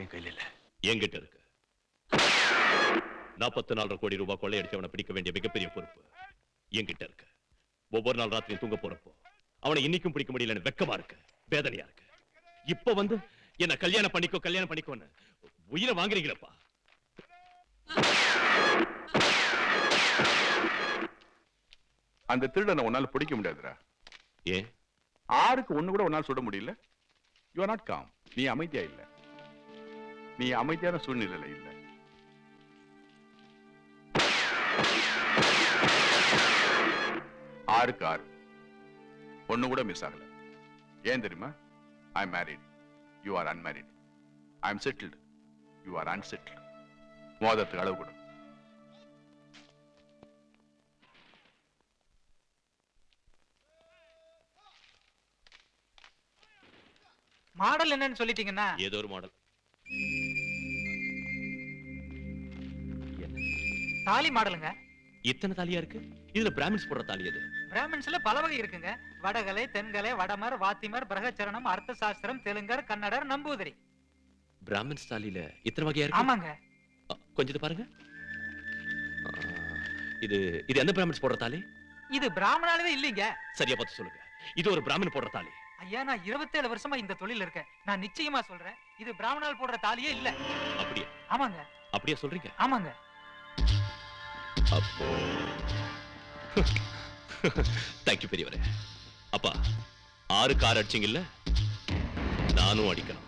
என் கையில இல்ல. என்கிட்ட இருக்கு. 44 கோடி ரூபாய் கொள்ளையடிச்சவனை பிடிக்க வேண்டிய மிகப்பெரிய பொறுப்பு என்கிட்ட இருக்கு. ஒவ்வொரு நாள் ராத்திரியும் தூங்க போறப்போ அவனை இன்னைக்கும் பிடிக்க முடியலன்னு வெக்கமா இருக்கு, வேதனையா இருக்கு. இப்ப வந்து என்ன கல்யாணம் பண்ணிக்கோன்னு உயிரை வாங்குறீங்களப்பா. அந்த திருடனை உன்னால பிடிக்க முடியாதுடா. ஏன்? ஆறுக்கு ஒண்ணு கூட உன்னால சுட முடியல. You are not com. நீ அமைதியா இல்ல. நீ அமைதியான சூழ்நிலையில இல்ல. ஆறுக்கு 6 ஒண்ணு கூட மிஸ் ஆகல. ஏன் தெரியுமா? I am married, you are unmarried. I am settled, you are unsettled. மோதத்துக்கு அளவு கொடு. மாடல் என்னன்னு சொல்லிட்டீங்கன்னா ஏதோ ஒரு மாடல். தாலி மாடலுங்க. இத்தனை தாலியா இருக்கு. இதுல பிராமின்ஸ் போடுற தாலி எது? பிராமின்ஸ்ல பல வகை இருக்குங்க. வடகலை, தென்கலை, வடமர், வாத்திமர், பிரகச்சரணம், அர்த்த சாஸ்திரம், தெலுங்கர், கன்னடர், நம்பூதிரி. பிராமின்ஸ் தாலியில இத்தனை வகையா இருக்கு? ஆமாங்க. கொஞ்சம் இது பாருங்க. இது இது எந்த பிராமின்ஸ் போடுற தாலி? இது பிராமணாலே இல்லீங்க. சரியா பார்த்து சொல்லுங்க. இது ஒரு பிராமணன் போடுற தாலி. ஐயா, நான் 27 வருஷமா இந்த தொழில் இருக்கேன். நான் நிச்சயமா சொல்றேன், இது பிராமணால் போடுற தாலியே இல்ல. அப்படியே? ஆமாங்க. அப்படியே சொல்றீங்க? ஆமாங்க. அப்போ தேங்க்யூ பெரியவரே. அப்பா 6 கார் அடிச்சிங்கல்ல, நானும் அடிக்கணும்.